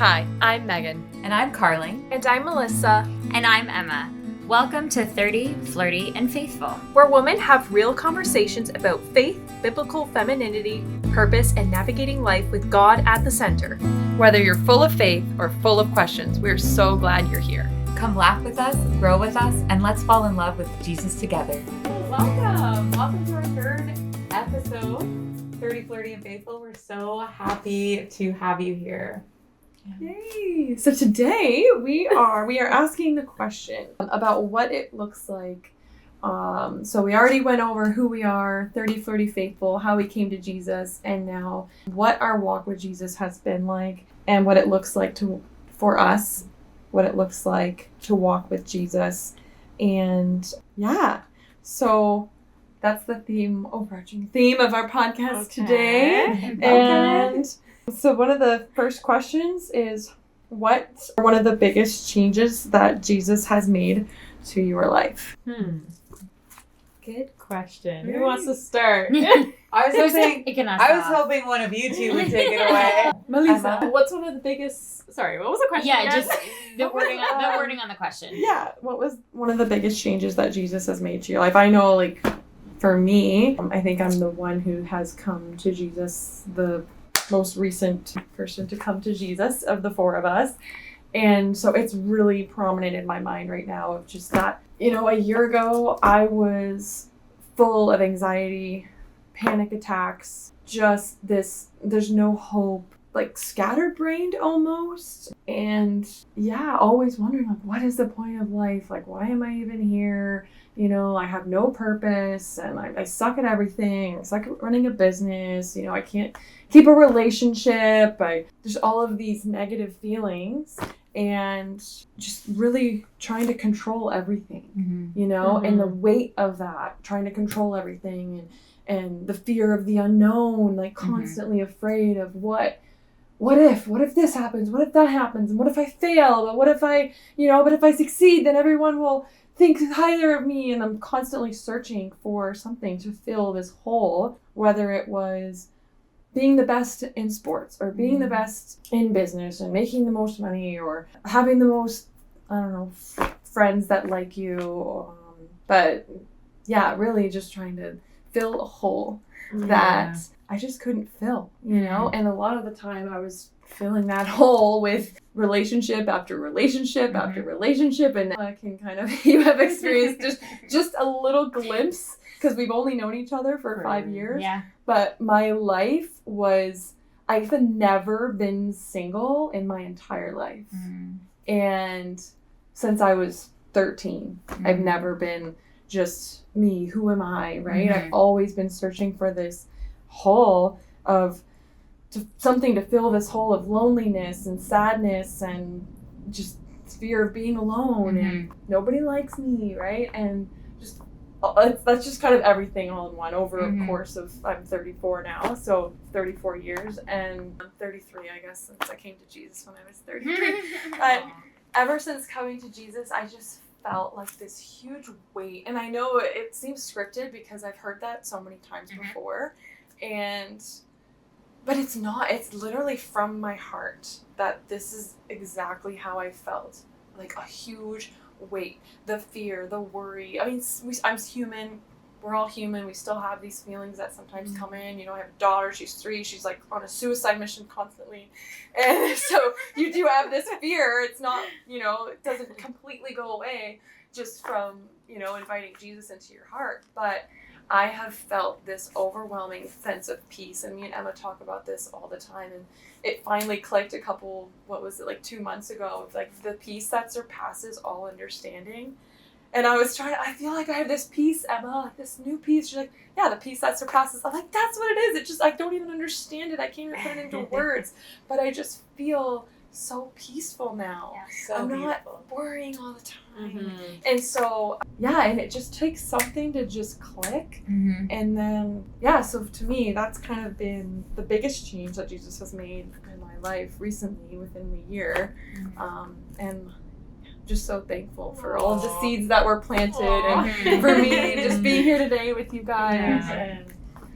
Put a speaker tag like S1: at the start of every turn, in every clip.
S1: Hi, I'm Megan.
S2: And I'm Carly.
S1: And I'm Melissa.
S3: And I'm Emma. Welcome to 30, Flirty, and Faithful,
S1: where women have real conversations about faith, biblical femininity, purpose, and navigating life with God at the center. Whether you're full of faith or full of questions, we're so glad you're here.
S2: Come laugh with us, grow with us, and let's fall in love with Jesus together.
S4: Welcome to our third episode, 30, Flirty, and Faithful. We're so happy to have you here.
S1: Yay! So today we are asking the question about what it looks like. So we already went over who we are, 30, Flirty, Faithful, how we came to Jesus, and now what our walk with Jesus has been like, and what it looks like for us, what it looks like to walk with Jesus. And yeah, so that's the overarching theme of our podcast today. And so one of the first questions is, what are one of the biggest changes that Jesus has made to your life?
S4: Good question. Who wants to start?
S3: I was
S4: hoping one of you two would take it away.
S1: Melissa,
S4: what's one of the biggest... Sorry, what was the question?
S3: Yeah,
S4: again?
S3: just the wording on the question.
S1: Yeah, what was one of the biggest changes that Jesus has made to your life? I know, like, for me, I think I'm the one who has come to Jesus, the most recent person to come to Jesus of the four of us. And so it's really prominent in my mind right now of just that, a year ago I was full of anxiety, panic attacks, just this, there's no hope, like scatterbrained almost. And yeah, always wondering, like, what is the point of life? Like, why am I even here? I have no purpose, and I suck at everything. I suck at running a business. I can't keep a relationship. There's all of these negative feelings, and just really trying to control everything, and the weight of that, trying to control everything, and the fear of the unknown, like constantly afraid of what if this happens? What if that happens? And what if I fail? But what if but if I succeed, then everyone will think higher of me. And I'm constantly searching for something to fill this hole, whether it was being the best in sports or being the best in business and making the most money or having the most, friends that like you. But yeah, really just trying to fill a hole that I just couldn't fill, and a lot of the time I was filling that hole with relationship after relationship after relationship. And I can you have experienced just a little glimpse, because we've only known each other for 5 years.
S3: Yeah.
S1: But my life I've never been single in my entire life. And since I was 13, I've never been just me. Who am I, right? I've always been searching for this hole of something to fill this hole of loneliness and sadness and just fear of being alone and nobody likes me, right? And just that's just kind of everything all in one over a course of, I'm 34 now, so 34 years, and I'm 33, I guess, since I came to Jesus when I was 33. But ever since coming to Jesus, I just felt like this huge weight. And I know it seems scripted because I've heard that so many times before, but it's not. It's literally from my heart that this is exactly how I felt. Like a huge weight, the fear, the worry. I mean, I'm human. We're all human. We still have these feelings that sometimes come in. I have a daughter. She's 3. She's like on a suicide mission constantly. And so you do have this fear. It's not, it doesn't completely go away just from, inviting Jesus into your heart. But I have felt this overwhelming sense of peace. And me and Emma talk about this all the time. And it finally clicked 2 months ago, of like the peace that surpasses all understanding. And I feel like I have this peace, Emma, this new peace. She's like, yeah, the peace that surpasses. I'm like, that's what it is. It just, I don't even understand it. I can't even put it into words. But I just feel so peaceful now.
S3: Yeah,
S4: so
S1: I'm
S4: beautiful.
S1: Not worrying all the time. And so, and it just takes something to just click. And then, so to me, that's kind of been the biggest change that Jesus has made in my life recently within the year. And just so thankful for all of the seeds that were planted and for me just being here today with you guys. And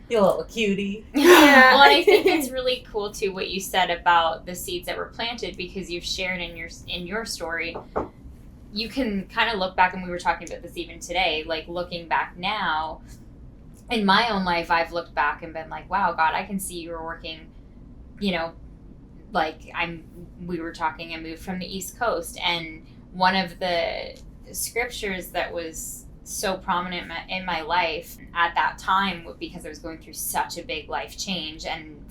S4: You little cutie.
S1: Yeah.
S3: Well, and I think it's really cool too what you said about the seeds that were planted, because you've shared in your story. You can kind of look back, and we were talking about this even today, like looking back now. In my own life, I've looked back and been like, wow, God, I can see you were working, like we were talking, I moved from the East Coast, and one of the scriptures that was so prominent in my life at that time, because I was going through such a big life change and,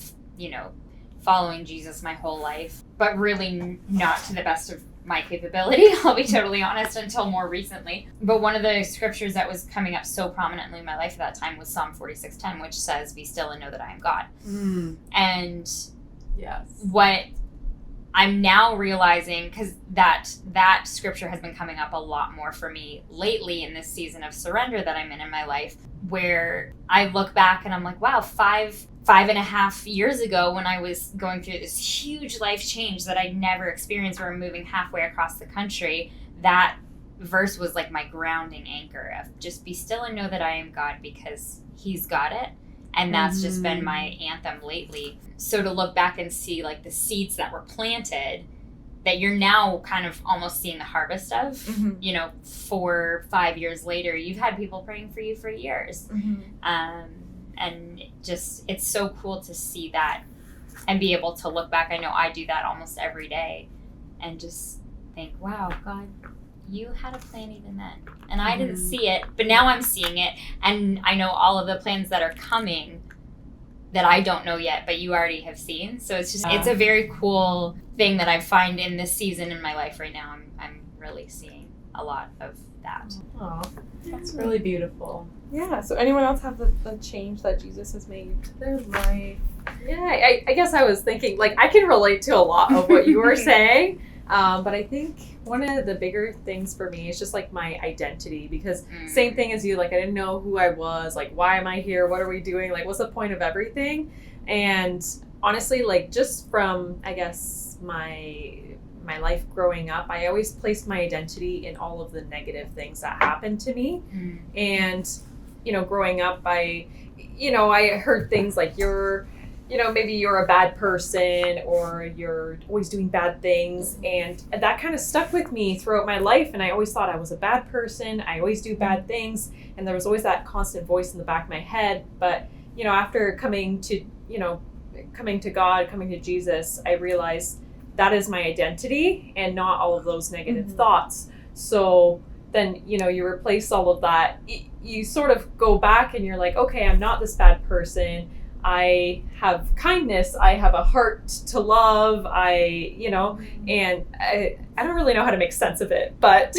S3: following Jesus my whole life, but really not to the best of my capability, I'll be totally honest, until more recently. But one of the scriptures that was coming up so prominently in my life at that time was Psalm 46:10, which says, "Be still and know that I am God." And
S4: yes,
S3: what I'm now realizing, because that scripture has been coming up a lot more for me lately in this season of surrender that I'm in my life, where I look back and I'm like, wow, 5.5 years ago, when I was going through this huge life change that I'd never experienced, where I'm moving halfway across the country, that verse was like my grounding anchor of just be still and know that I am God, because he's got it. And that's just been my anthem lately. So to look back and see like the seeds that were planted that you're now kind of almost seeing the harvest of, 4-5 years later, you've had people praying for you for years. And just, it's so cool to see that and be able to look back. I know I do that almost every day and just think, wow, God, you had a plan even then. And I didn't see it, but now I'm seeing it. And I know all of the plans that are coming that I don't know yet, but you already have seen. So it's just, it's a very cool thing that I find in this season in my life right now. I'm really seeing a lot of that.
S4: Oh, that's really beautiful.
S1: Yeah, so anyone else have the change that Jesus has made to their life? Yeah, I guess I was thinking, like, I can relate to a lot of what you were saying, but I think one of the bigger things for me is just, like, my identity, because same thing as you, like, I didn't know who I was, like, why am I here, what are we doing, like, what's the point of everything? And honestly, like, just from, I guess, my life growing up, I always placed my identity in all of the negative things that happened to me. And growing up, I heard things like maybe you're a bad person, or you're always doing bad things. And that kind of stuck with me throughout my life. And I always thought I was a bad person. I always do bad things. And there was always that constant voice in the back of my head. But, after coming to God, coming to Jesus, I realized that is my identity and not all of those negative thoughts. So then, you replace all of that. You sort of go back and you're like, okay, I'm not this bad person. I have kindness. I have a heart to love. And I don't really know how to make sense of it, but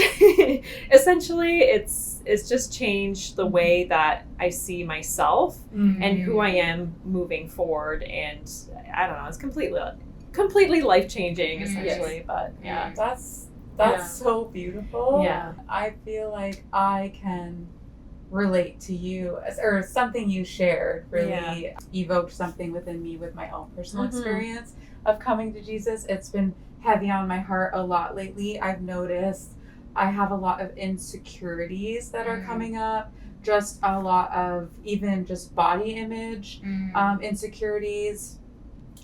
S1: essentially it's just changed the way that I see myself and who I am moving forward. And I don't know, it's completely life-changing essentially. But yeah,
S4: that's so beautiful.
S1: Yeah,
S4: I feel like I can relate to you, or something you shared really evoked something within me with my own personal experience of coming to Jesus. It's been heavy on my heart a lot lately. I've noticed I have a lot of insecurities that are coming up, just a lot of even just body image insecurities,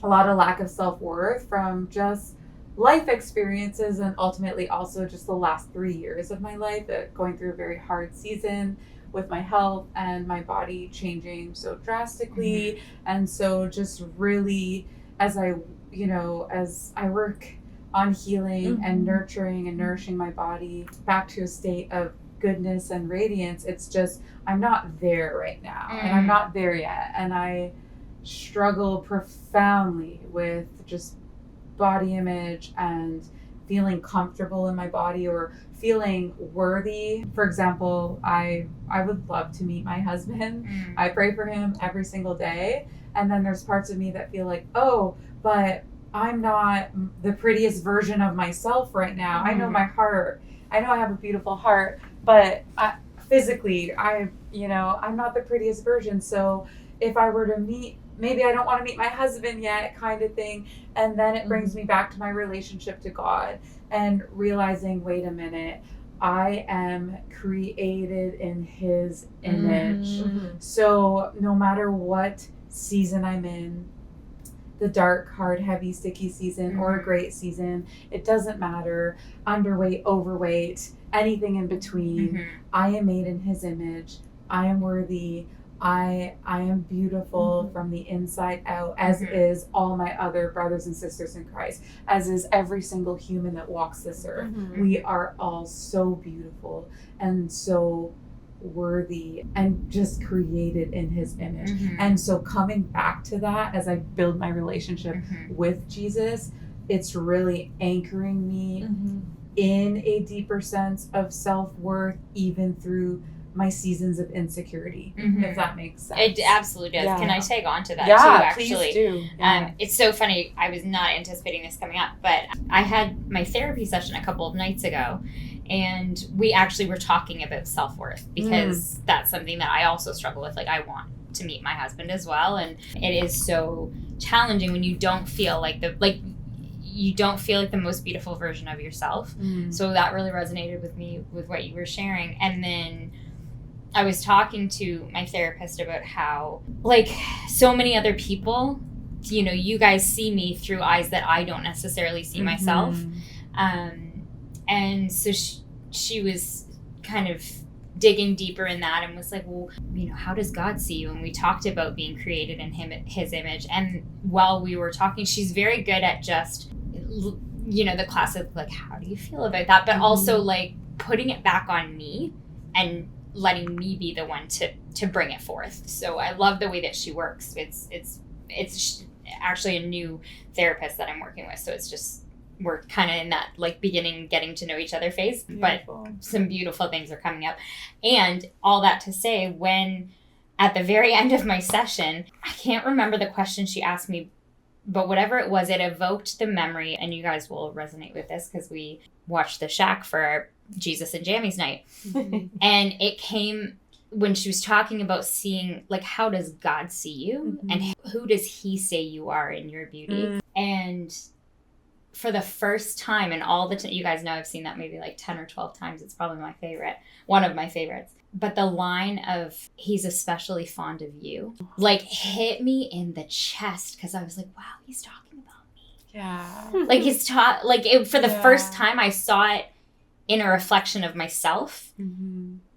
S4: a lot of lack of self-worth from just life experiences, and ultimately also just the last 3 years of my life, going through a very hard season with my health and my body changing so drastically. And so just really, as I work on healing and nurturing and nourishing my body back to a state of goodness and radiance, it's just, I'm not there right now, and I'm not there yet. And I struggle profoundly with just body image and feeling comfortable in my body or feeling worthy. For example, I would love to meet my husband. I pray for him every single day. And then there's parts of me that feel like, oh, but I'm not the prettiest version of myself right now. I know my heart. I know I have a beautiful heart, but physically, I'm not the prettiest version. So if I were to meet, maybe I don't want to meet my husband yet, kind of thing. And then it brings me back to my relationship to God and realizing, wait a minute, I am created in his image.
S1: Mm-hmm.
S4: So no matter what season I'm in, the dark, hard, heavy, sticky season or a great season, it doesn't matter. Underweight, overweight, anything in between. I am made in his image. I am worthy. I am beautiful from the inside out, as is all my other brothers and sisters in Christ, as is every single human that walks this earth. We are all so beautiful and so worthy and just created in his image. And so coming back to that as I build my relationship with Jesus, it's really anchoring me in a deeper sense of self-worth, even through my seasons of insecurity, if that makes sense.
S3: It absolutely does.
S1: Yeah.
S3: Can I tag on to that
S4: Yeah,
S3: too, actually?
S4: please do.
S3: It's so funny. I was not anticipating this coming up, but I had my therapy session a couple of nights ago, and we actually were talking about self-worth, because that's something that I also struggle with. Like, I want to meet my husband as well, and it is so challenging when you don't feel like you don't feel like the most beautiful version of yourself. So that really resonated with me with what you were sharing. And then I was talking to my therapist about how, like, so many other people, you know, you guys see me through eyes that I don't necessarily see myself. And so she was kind of digging deeper in that and was like, well, you know, how does God see you? And we talked about being created in his image. And while we were talking, she's very good at just, you know, the classic, like, how do you feel about that? But also, like, putting it back on me and letting me be the one to bring it forth. So I love the way that she works. It's actually a new therapist that I'm working with. So it's just, we're kind of in that, like, beginning getting to know each other phase. Beautiful. But some beautiful things are coming up. And all that to say, when at the very end of my session, I can't remember the question she asked me, but whatever it was, it evoked the memory, and you guys will resonate with this because we watched The Shack for our Jesus and Jammies night. And it came when she was talking about seeing, like, how does God see you? And who does he say you are in your beauty? And for the first time in all the you guys know I've seen that maybe like 10 or 12 times. It's probably my favorite, one of my favorites. But the line of, he's especially fond of you, like, hit me in the chest, because I was like, wow, he's talking about me.
S4: Yeah.
S3: Like, he's for the first time I saw it in a reflection of myself.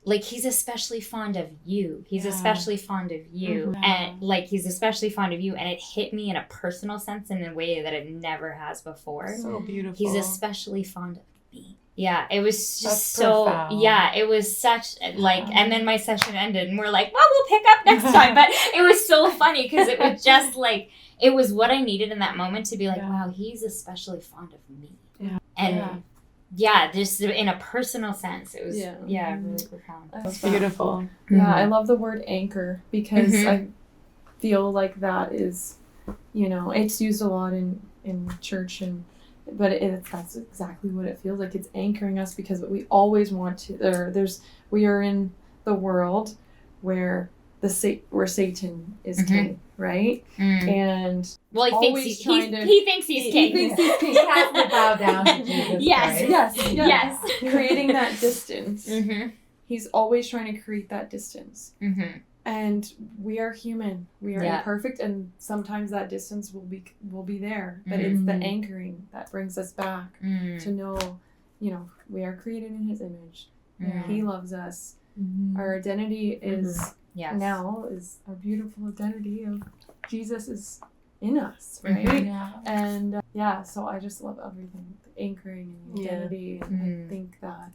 S3: Like, he's especially fond of you. He's especially fond of you. And, like, he's especially fond of you. And it hit me in a personal sense in a way that it never has before.
S4: So beautiful.
S3: He's especially fond of me. Yeah, it was just
S4: profound.
S3: it was such, like, and then my session ended and we're like, well, we'll pick up next time. But it was so funny because it was just like, it was what I needed in that moment to be like, wow, he's especially fond of me. And just in a personal sense, it was, really profound.
S4: That's beautiful.
S1: Yeah, I love the word anchor, because I feel like that is, you know, it's used a lot in church, but that's exactly what it feels like. It's anchoring us because we always want to, we are in the world where where Satan is king, right? And
S3: well, he thinks he's king.
S1: He thinks he's king.
S4: He has to bow down to Jesus Christ.
S1: Yes. Creating that distance. He's always trying to create that distance. And we are human. We are imperfect, and sometimes that distance will be there. But it's the anchoring that brings us back to know, you know, we are created in his image. He loves us. Our identity is now is our beautiful identity of Jesus is in us, right? And so I just love everything, the anchoring and the identity, and I think that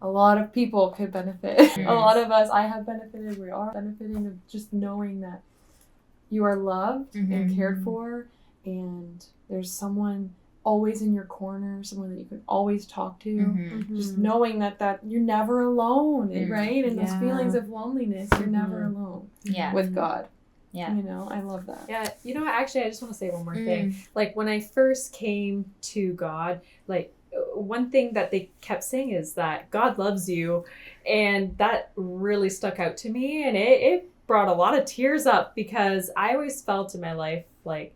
S1: a lot of people could benefit. A lot of us, I have benefited, we are benefiting of just knowing that you are loved and cared for, and there's someone always in your corner, someone that you can always talk to. Just knowing that you're never alone, right? And those feelings of loneliness, you're never alone with God. You know, I love that.
S5: Yeah, you know, actually, I just want to say one more thing. Like, when I first came to God, like, one thing that they kept saying is that God loves you, and that really stuck out to me, and it brought a lot of tears up, because I always felt in my life like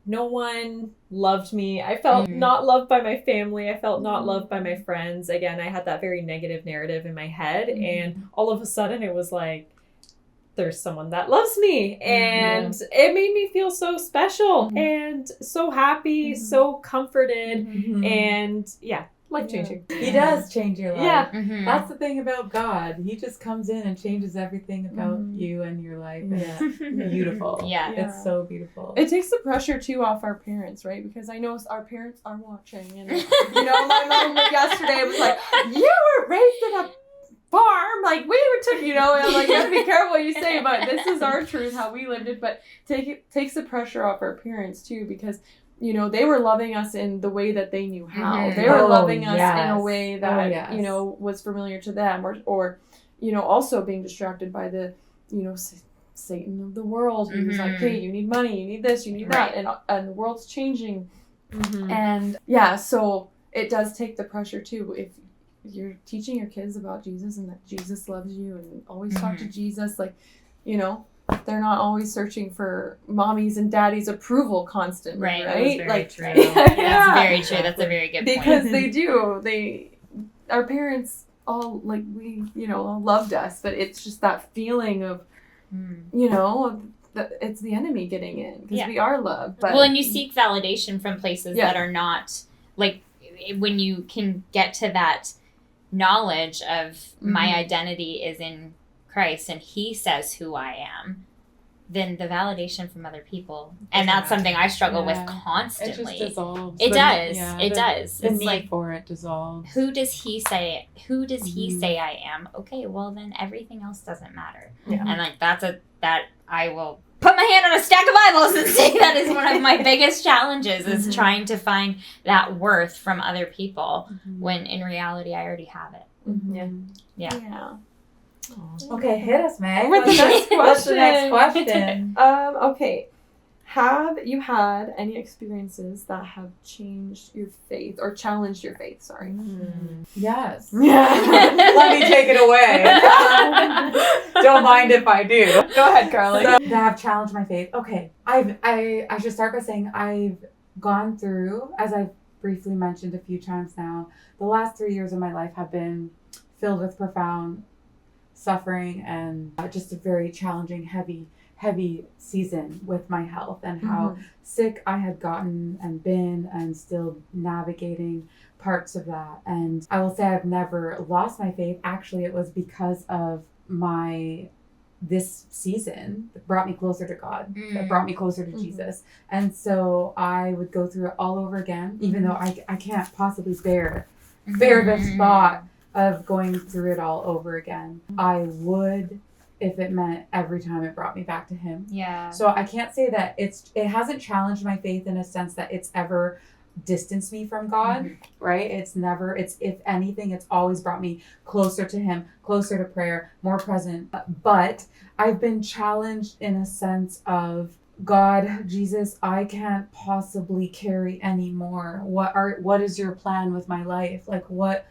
S5: no one loved me. I felt not loved by my family. I felt not loved by my friends. Again, I had that very negative narrative in my head. And all of a sudden it was like, there's someone that loves me. And it made me feel so special and so happy, so comforted. And life-changing.
S4: He does change your life.
S5: Yeah.
S4: That's the thing about God. He just comes in and changes everything about you and your life. It's beautiful.
S3: Yeah.
S4: It's so beautiful.
S1: It takes the pressure too off our parents, right? Because I know our parents are watching, and my mom yesterday was like, "You were raised in a farm, like we were took," and I'm like, "You have to be careful what you say," but this is our truth, how we lived it. But takes the pressure off our parents too, because they were loving us in the way that they knew how. They were loving us in a way that, was familiar to them, or also being distracted by the, Satan of the world, who was like, "Hey, you need money, you need this, you need that," and the world's changing. And so it does take the pressure too. If you're teaching your kids about Jesus and that Jesus loves you and always talk to Jesus, like, they're not always searching for mommy's and daddy's approval constantly, right?
S3: That's very true. That's very true. That's a very good point.
S1: Because they do. Our parents all, like, we, all loved us, but it's just that feeling of, that it's the enemy getting in, because we are loved. But,
S3: and you seek validation from places that are not, like, when you can get to that knowledge of my identity is in Christ and he says who I am, then the validation from other people, and that's something I struggle with constantly.
S4: It just dissolves.
S3: It does. It does.
S4: The
S3: it's
S4: need
S3: like,
S4: for it dissolves.
S3: Who does he say I am? Okay, well then everything else doesn't matter.
S1: Yeah.
S3: And like that I will put my hand on a stack of Bibles and say that is one of my biggest challenges, is trying to find that worth from other people when in reality I already have it. Yeah.
S4: Okay, hit us, Meg.
S1: With the next
S4: What's the next question?
S1: Okay. Have you had any experiences that have changed your faith or challenged your faith? Sorry.
S4: Yes.
S1: Yeah.
S4: Let me take it away. Don't mind if I do.
S1: Go ahead, Carly.
S4: So, that have challenged my faith. Okay. I should start by saying I've gone through, as I've briefly mentioned a few times now, the last 3 years of my life have been filled with profound suffering and just a very challenging, heavy season with my health, and how sick I had gotten and been, and still navigating parts of that. And I will say I've never lost my faith. Actually, it was because of this season that brought me closer to God, that brought me closer to Jesus. And so I would go through it all over again, even though I can't possibly bear this thought of going through it all over again. I would, if it meant every time it brought me back to him.
S3: Yeah.
S4: So I can't say that it hasn't challenged my faith in a sense that it's ever distanced me from God, right? If anything, it's always brought me closer to him, closer to prayer, more present. But I've been challenged in a sense of, God, Jesus, I can't possibly carry anymore. What is your plan with my life? Like, what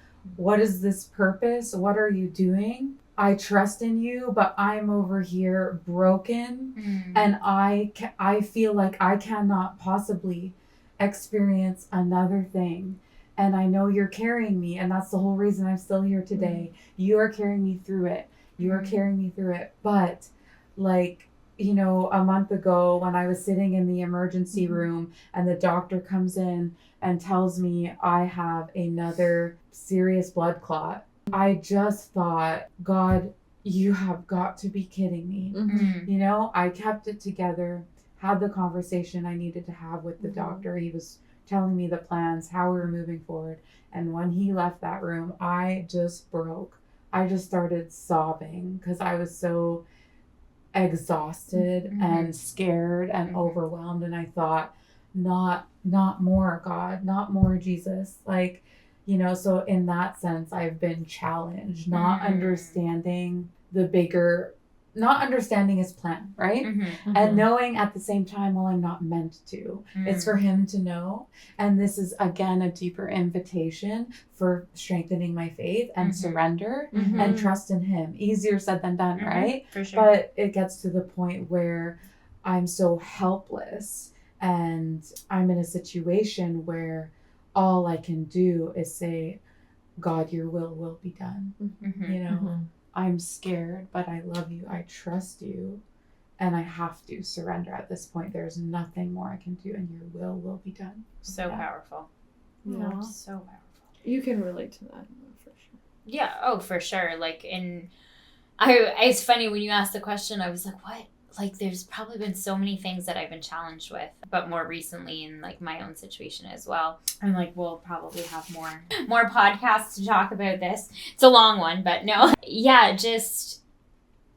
S4: is this purpose? What are you doing? I trust in you, but I'm over here broken, and I feel like I cannot possibly experience another thing. And I know you're carrying me, and that's the whole reason I'm still here today. You are carrying me through it. You are carrying me through it. But like, a month ago when I was sitting in the emergency room and the doctor comes in and tells me I have another serious blood clot, I just thought, God, you have got to be kidding me. I kept it together, had the conversation I needed to have with the doctor. He was telling me the plans, how we were moving forward. And when he left that room, I just broke. I just started sobbing because I was so exhausted and scared and overwhelmed. And I thought, not more, God, not more, Jesus. Like, so in that sense, I've been challenged, not understanding not understanding his plan, right? And knowing at the same time, well, I'm not meant to. It's for him to know. And this is, again, a deeper invitation for strengthening my faith and surrender and trust in him. Easier said than done, right?
S3: For sure.
S4: But it gets to the point where I'm so helpless and I'm in a situation where all I can do is say, God, your will be done.
S3: Mhm.
S4: You know, I'm scared, but I love you. I trust you. And I have to surrender at this point. There's nothing more I can do, and your will be done.
S3: So
S4: Yeah.
S3: powerful.
S1: Yeah.
S3: So powerful.
S1: You can relate to that for sure.
S3: Yeah. Oh, for sure. Like it's funny when you asked the question, I was like, what? Like, there's probably been so many things that I've been challenged with, but more recently in like my own situation as well. I'm like, we'll probably have more podcasts to talk about this. It's a long one, but no. Yeah, just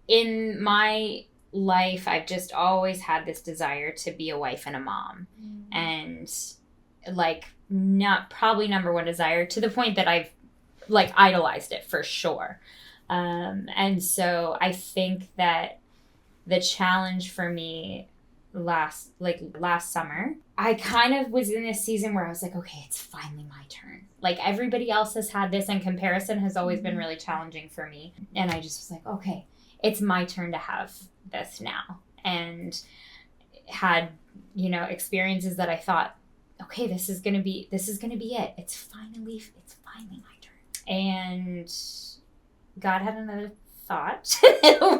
S3: in my life, I've just always had this desire to be a wife and a mom. And like, not probably number one desire, to the point that I've like idolized it for sure. And so I think that the challenge for me last summer, I kind of was in this season where I was like, okay, it's finally my turn. Like, everybody else has had this, and comparison has always been really challenging for me. And I just was like, okay, it's my turn to have this now. And had, experiences that I thought, okay, this is gonna be it. It's finally my turn. And God had another thought,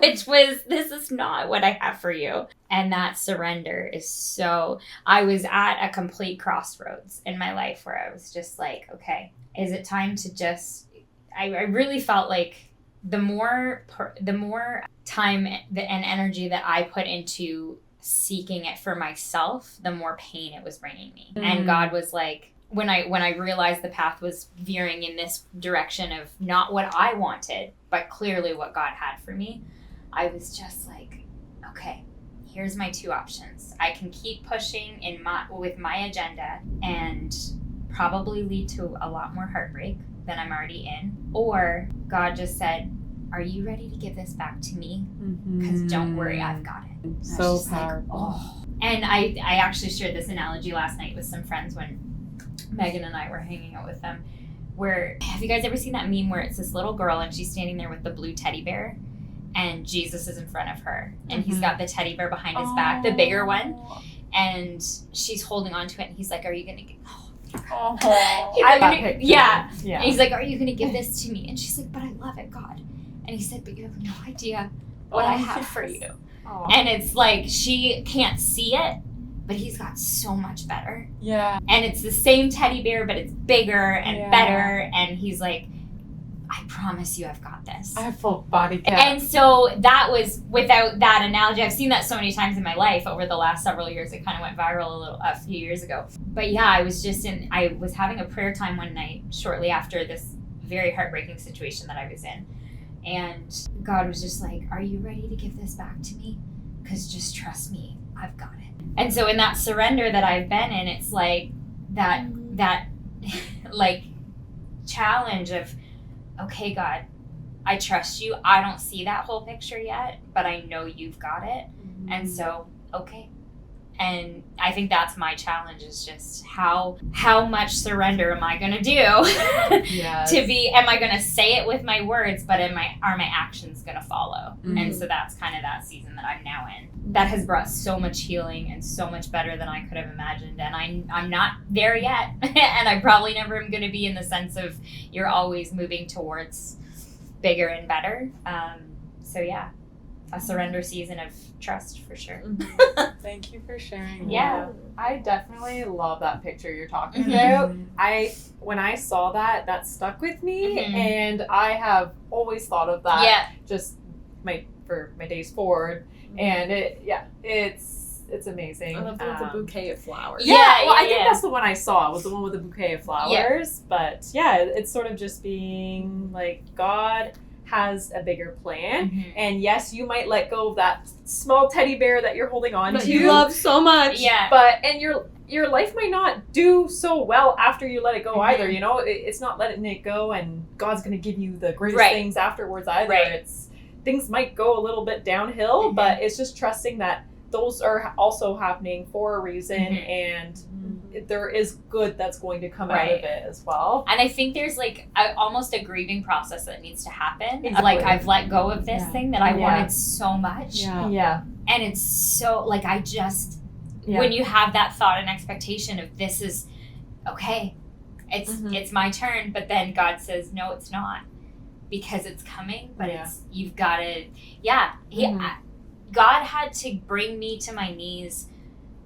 S3: which was, this is not what I have for you. And that surrender is so, I was at a complete crossroads in my life where I was just like, okay, is it time to just, I really felt like the more time and energy that I put into seeking it for myself, the more pain it was bringing me. And God was like, when I realized the path was veering in this direction of not what I wanted, but clearly what God had for me, I was just like, okay, here's my two options. I can keep pushing with my agenda and probably lead to a lot more heartbreak than I'm already in. Or God just said, are you ready to give this back to me? Because don't worry, I've got it. And
S4: So powerful.
S3: Like, oh. And I actually shared this analogy last night with some friends when Megan and I were hanging out with them, where, have you guys ever seen that meme where it's this little girl and she's standing there with the blue teddy bear and Jesus is in front of her and he's got the teddy bear behind his back, the bigger one, and she's holding on to it and he's like, are you gonna give yeah. And he's like, are you gonna give this to me? And she's like, but I love it, God. And he said, but you have no idea what I have for you. And it's like, she can't see it, but he's got so much better.
S4: Yeah.
S3: And it's the same teddy bear, but it's bigger and better. And he's like, I promise you I've got this.
S4: I have full body count.
S3: And so that was, without that analogy, I've seen that so many times in my life over the last several years. It kind of went viral a few years ago. But yeah, I was having a prayer time one night shortly after this very heartbreaking situation that I was in. And God was just like, are you ready to give this back to me? Because just trust me, I've got it. And so in that surrender that I've been in, it's like that like challenge of, okay, God, I trust you. I don't see that whole picture yet, but I know you've got it. And so, okay. And I think that's my challenge, is just how much surrender am I going to do am I going to say it with my words, but are my actions going to follow? And so that's kind of that season that I'm now in. That has brought so much healing and so much better than I could have imagined. And I'm not there yet. And I probably never am going to be, in the sense of you're always moving towards bigger and better. So yeah, a surrender season of trust for sure.
S4: Thank you for sharing.
S3: Yeah.
S5: I definitely love that picture you're talking about. When I saw that stuck with me, and I have always thought of that just for my days forward. And it's amazing.
S1: I love the bouquet of flowers.
S5: I think that's the one I saw, was the one with the bouquet of flowers. But it's sort of just being like, God has a bigger plan, and yes, you might let go of that small teddy bear that you're holding on to,
S1: you love so much.
S5: And your life might not do so well after you let it go either. You know, it's not letting it go and God's going to give you the greatest things afterwards either. It's, things might go a little bit downhill, but it's just trusting that those are also happening for a reason, and there is good that's going to come out of it as well.
S3: And I think there's like almost a grieving process that needs to happen. Like, I've let go of this thing that I wanted so much.
S5: Yeah.
S3: And it's so, like, I just when you have that thought and expectation of this is okay, it's my turn, but then God says no, it's not, because it's coming, but you've got to God had to bring me to my knees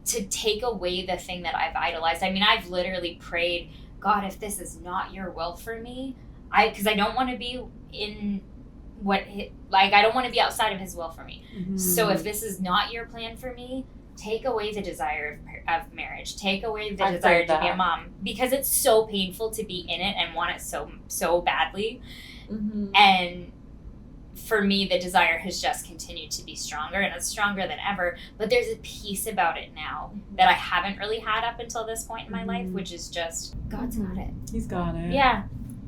S3: to take away the thing that I've idolized. I mean, I've literally prayed, God, if this is not your will for me, because I don't want to be in I don't want to be outside of his will for me. So if this is not your plan for me, take away the desire of marriage. Take away the desire to be a mom, because it's so painful to be in it and want it so badly. And for me, the desire has just continued to be stronger, and it's stronger than ever. But there's a peace about it now that I haven't really had up until this point in my life, which is just, God's got it.
S4: He's got it.
S3: Yeah.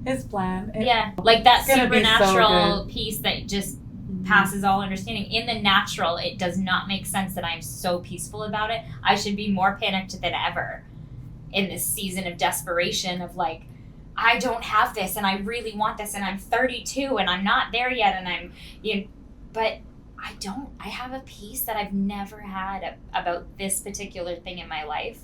S4: His plan.
S3: Like that
S4: gonna be
S3: supernatural
S4: so
S3: peace that just passes all understanding. In the natural, it does not make sense that I'm so peaceful about it. I should be more panicked than ever in this season of desperation of like, I don't have this and I really want this and I'm 32 and I'm not there yet and I'm, but I don't. I have a peace that I've never had about this particular thing in my life,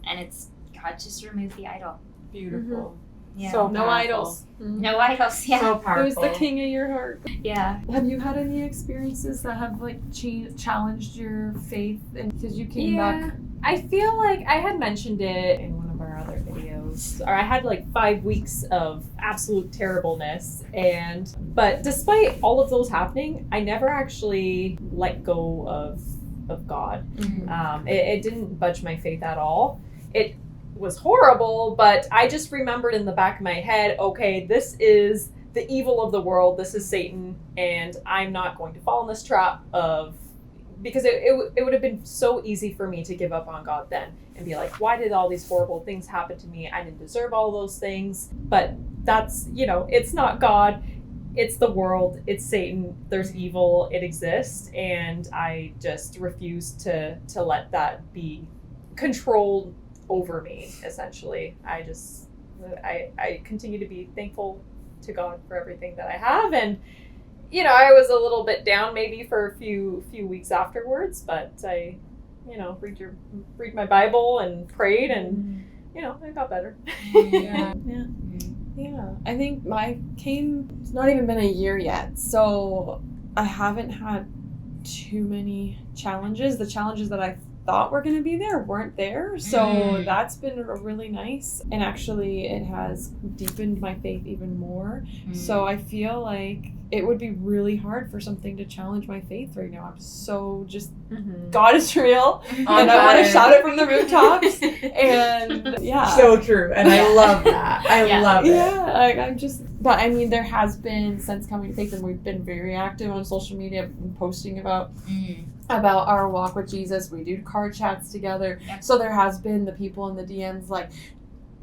S3: and it's God just removed the idol.
S4: Beautiful.
S3: Yeah.
S4: So
S1: No
S4: powerful.
S1: idols.
S3: No idols. Yeah.
S4: So powerful.
S1: Who's the king of your heart?
S3: Yeah.
S1: Have you had any experiences that have like challenged your faith? And because you came back,
S5: I feel like I had mentioned it in one of our other videos, or I had like 5 weeks of absolute terribleness, but despite all of those happening, I never actually let go of God. It didn't budge my faith at all. It was horrible, but I just remembered in the back of my head, okay, this is the evil of the world, this is Satan, and I'm not going to fall in this trap because it would have been so easy for me to give up on God then and be like, why did all these horrible things happen to me? I didn't deserve all those things. But that's, it's not God, it's the world, it's Satan, there's evil, it exists, and I just refuse to let that be controlled over me, essentially. I continue to be thankful to God for everything that I have, and I was a little bit down maybe for a few weeks afterwards, but I read my Bible and prayed, and it got better.
S1: Yeah. I think it's not even been a year yet, so I haven't had too many challenges. The challenges that I thought were going to be there weren't there, so that's been really nice, and actually it has deepened my faith even more. So I feel like it would be really hard for something to challenge my faith right now. I'm so just God is real, and I want to shout it from the rooftops. And
S4: so true, and I love that. I love it.
S1: But I mean, there has been, since coming to faith, and we've been very active on social media and posting about our walk with Jesus. We do card chats together. So there has been the people in the DMs like,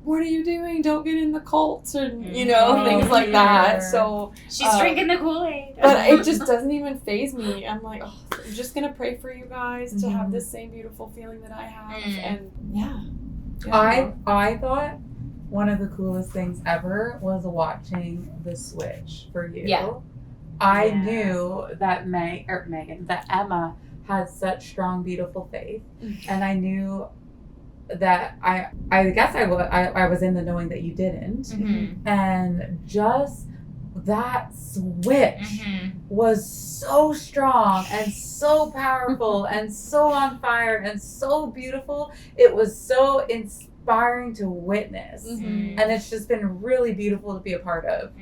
S1: what are you doing? Don't get in the cult, and things like that. So
S3: she's drinking the Kool-Aid.
S1: But it just doesn't even faze me. I'm like, I'm just gonna pray for you guys to have this same beautiful feeling that I have. And
S4: I thought one of the coolest things ever was watching The Switch for you.
S3: Yeah.
S4: I knew that that Emma had such strong, beautiful faith, and I knew that I guess I was in the knowing that you didn't, and just that switch was so strong and so powerful and so on fire and so beautiful. It was so inspiring to witness, and it's just been really beautiful to be a part of.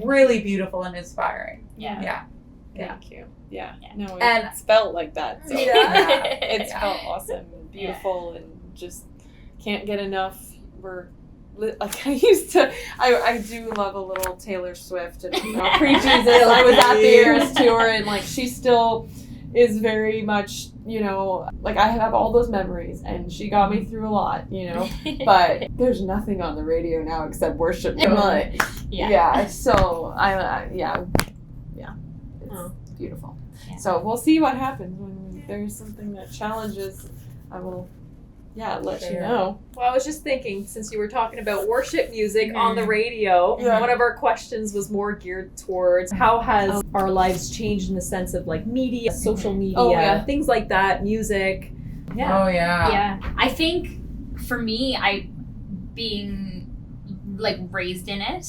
S4: Really beautiful and inspiring.
S1: Thank you. No,
S4: and
S1: it's felt like that. So. It's felt awesome and beautiful, and just can't get enough. I do love a little Taylor Swift, and pre-Jesus. I was at the Eras tour, and like she still is very much, like I have all those memories, and she got me through a lot, but there's nothing on the radio now except worship. So it's beautiful. So we'll see what happens when there's something that challenges. I will let you know.
S5: Well, I was just thinking, since you were talking about worship music on the radio, one of our questions was more geared towards how has our lives changed in the sense of like media, social media, things like that, music. Yeah.
S4: Oh yeah.
S3: Yeah. I think for me, being like raised in it,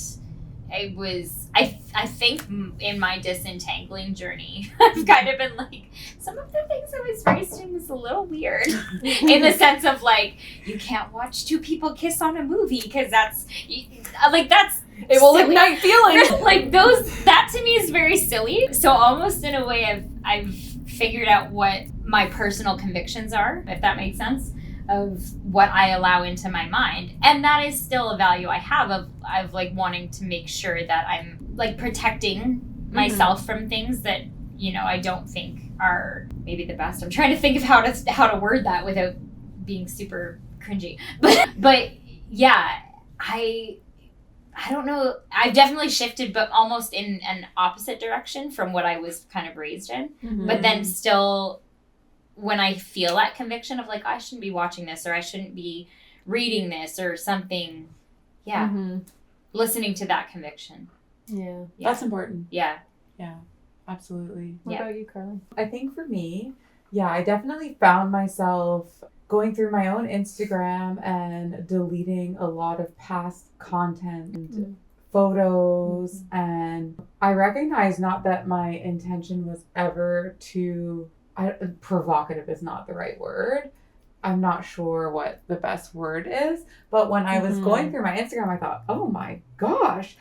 S3: I think in my disentangling journey, I've kind of been like, some of the things I was raised in was a little weird. In the sense of like, you can't watch two people kiss on a movie because that's
S1: It will
S3: silly.
S1: ignite feelings.
S3: Like that to me is very silly. So almost in a way I've figured out what my personal convictions are, if that makes sense, of what I allow into my mind. And that is still a value I have of like wanting to make sure that I'm like protecting myself from things that, you know, I don't think are maybe the best. I'm trying to think of how to word that without being super cringy. But yeah, I don't know. I've definitely shifted, but almost in an opposite direction from what I was kind of raised in. But then still, when I feel that conviction of like, I shouldn't be watching this or I shouldn't be reading this or something, listening to that conviction.
S5: Yeah.
S4: That's important.
S3: Yeah.
S4: Yeah, absolutely.
S5: What about you, Carly?
S4: I think for me, yeah, I definitely found myself going through my own Instagram and deleting a lot of past content, photos, and I recognize not that my intention was ever to, provocative is not the right word. I'm not sure what the best word is, but when I was going through my Instagram, I thought, oh my gosh,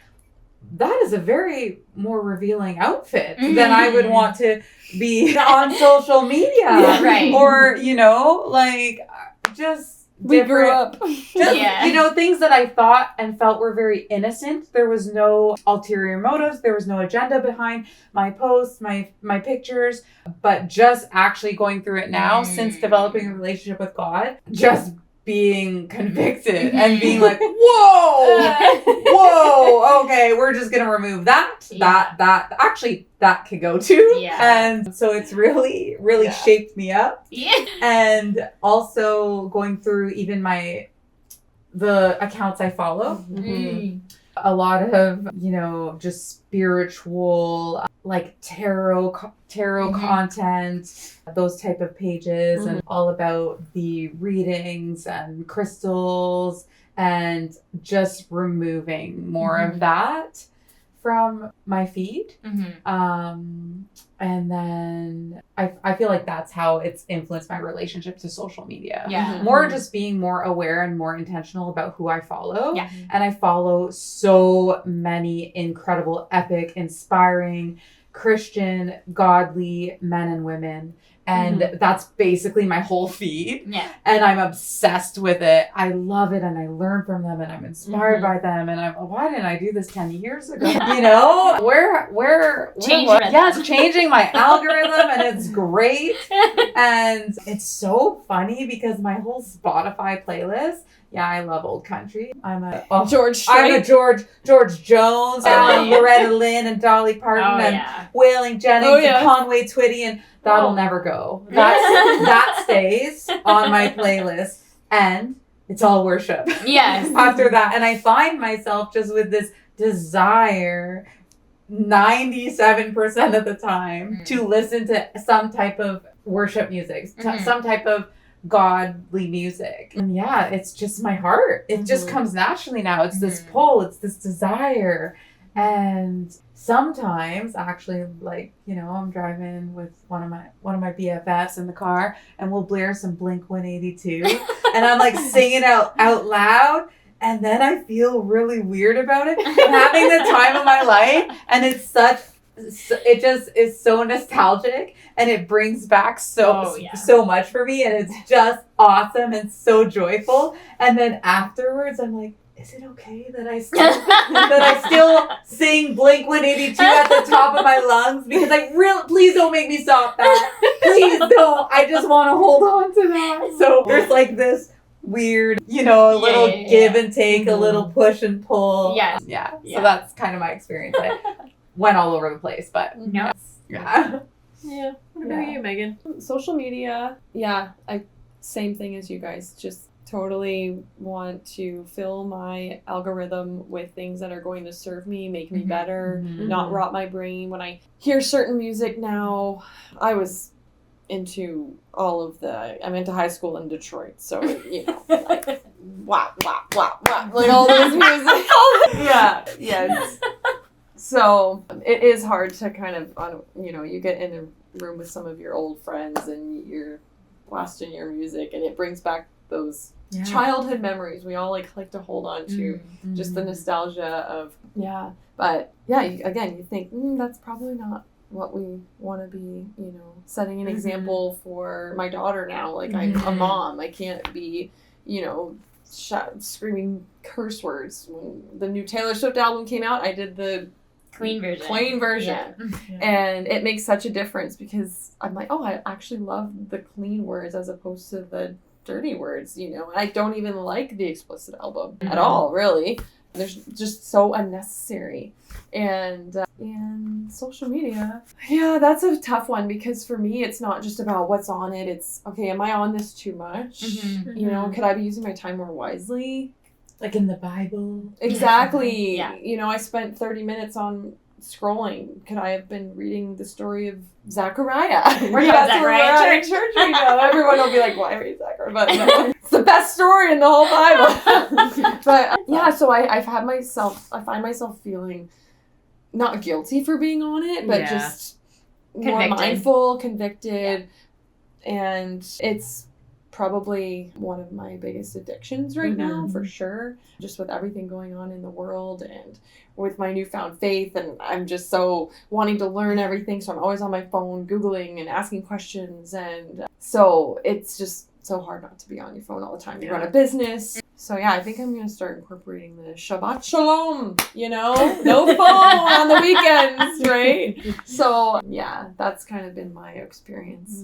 S4: that is a very more revealing outfit than I would want to be on social media.
S3: Yeah, right.
S4: Or, you know, like just
S1: We grew up.
S4: just, you know, things that I thought and felt were very innocent. There was no ulterior motives. There was no agenda behind my posts, my pictures, but just actually going through it now since developing a relationship with God, just being convicted and being like, whoa, okay, we're just gonna remove that. That could go too.
S3: Yeah.
S4: And so it's really shaped me up.
S3: Yeah.
S4: And also going through even the accounts I follow. A lot of, you know, just spiritual, like tarot content, those type of pages, and all about the readings and crystals, and just removing more of that from my feed. And then I feel like that's how it's influenced my relationship to social media.
S3: Yeah.
S4: More just being more aware and more intentional about who I follow.
S3: Yeah.
S4: And I follow so many incredible, epic, inspiring, Christian, godly men and women. And that's basically my whole feed. Yeah. And I'm obsessed with it. I love it and I learn from them and I'm inspired by them. And why didn't I do this 10 years ago? You know? It's changing my algorithm and it's great. And it's so funny because my whole Spotify playlist, I love old country. I'm a George Jones and Loretta Lynn and Dolly Parton and Waylon Jennings and Conway Twitty, and that'll never go. That stays on my playlist, and it's all worship. Yes. After that, and I find myself just with this desire 97% of the time to listen to some type of worship music, some type of godly music. And it's just my heart. It just comes naturally now. It's this pull, it's this desire. And sometimes actually, like, you know, I'm driving with one of my BFFs in the car and we'll blare some Blink 182 and I'm like singing out loud. And then I feel really weird about it. I'm having the time of my life, and it just is so nostalgic, and it brings back so much for me, and it's just awesome and so joyful. And then afterwards, I'm like, is it okay that I still sing Blink 182 at the top of my lungs? Because please don't make me stop that. Please don't. I just want to hold on to that. So there's like this weird, you know, a little give and take, a little push and pull. Yes. Yeah. So that's kind of my experience. I went all over the place, but
S1: What about you, Megan? Social media, same thing as you guys. Just totally want to fill my algorithm with things that are going to serve me, make me better, not rot my brain. When I hear certain music now, I was I'm into high school in Detroit, so like wah wah wah wah, like all this music. Yes. So it is hard to kind of, you get in a room with some of your old friends and you're blasting your music, and it brings back those childhood memories we all like to hold on to, just the nostalgia of, but you think that's probably not what we want to be, setting an example for my daughter now. Like, I'm a mom, I can't be, screaming curse words. When the new Taylor Swift album came out, I did the clean version. Yeah. And it makes such a difference, because I'm like, I actually love the clean words as opposed to the dirty words, and I don't even like the explicit album at all, really. They're just so unnecessary. And social media, that's a tough one, because for me, it's not just about what's on it. It's, okay, am I on this too much? Could I be using my time more wisely?
S4: Like in the Bible.
S1: Exactly. I spent 30 minutes on scrolling. Could I have been reading the story of Zechariah?
S3: We're not Zechariah
S1: church. Everyone will be like, why read Zechariah? But no, it's the best story in the whole Bible. But so I find myself feeling not guilty for being on it, but just more mindful, convicted. And it's probably one of my biggest addictions right now, for sure. Just with everything going on in the world and with my newfound faith, and I'm just so wanting to learn everything, so I'm always on my phone Googling and asking questions, and so it's just so hard not to be on your phone all the time. You run a business. So I think I'm going to start incorporating the Shabbat Shalom, no phone on the weekends, right? So that's kind of been my experience.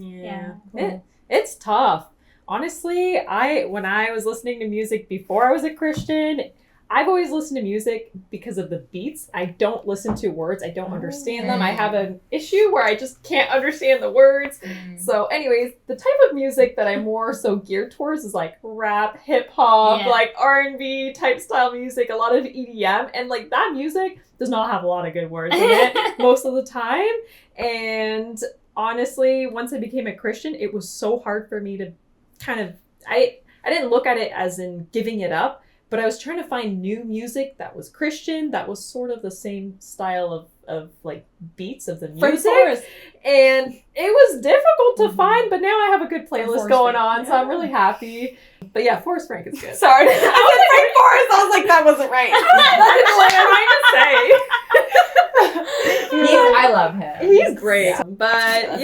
S5: It's tough. Honestly, when I was listening to music before I was a Christian, I've always listened to music because of the beats. I don't listen to words. I don't understand them. I have an issue where I just can't understand the words. So anyways, the type of music that I'm more so geared towards is like rap, hip hop, like R&B type style music, a lot of EDM. And like that music does not have a lot of good words in it most of the time. And honestly, once I became a Christian, it was so hard for me to kind of, I didn't look at it as in giving it up, but I was trying to find new music that was Christian, that was sort of the same style of like beats of the music. And it was difficult to find, but now I have a good playlist going on, so I'm really happy. But Forrest Frank is good.
S1: Sorry. I was like, Frank Forrest. I was like, that wasn't right.
S4: I love him.
S5: He's great. But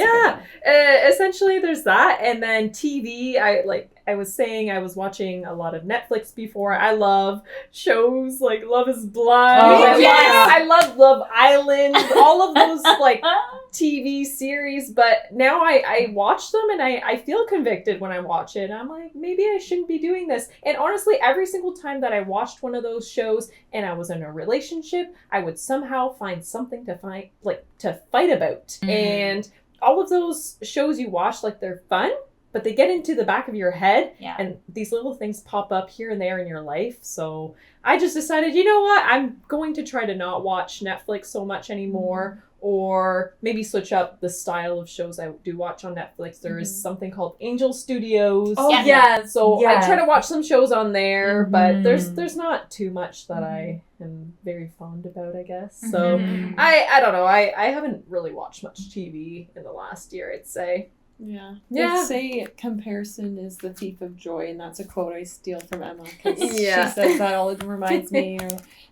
S5: essentially there's that. And then TV, I was saying, I was watching a lot of Netflix before. I love shows like Love is Blind. I love Love Island, all of those like TV series. But now I watch them and I feel convicted when I watch it. I'm like, maybe I shouldn't be doing this. And honestly, every single time that I watched one of those shows and I was in a relationship, I would somehow find something to fight about. And all of those shows you watch, like, they're fun, but they get into the back of your head, and these little things pop up here and there in your life. So I just decided, you know what? I'm going to try to not watch Netflix so much anymore, or maybe switch up the style of shows I do watch on Netflix. There is something called Angel Studios.
S4: Oh, yes.
S5: So I try to watch some shows on there, but there's not too much that I am very fond about, I guess. So I don't know. I haven't really watched much TV in the last year, I'd say.
S1: They say comparison is the thief of joy, and that's a quote I steal from Emma, because she says that all it reminds me.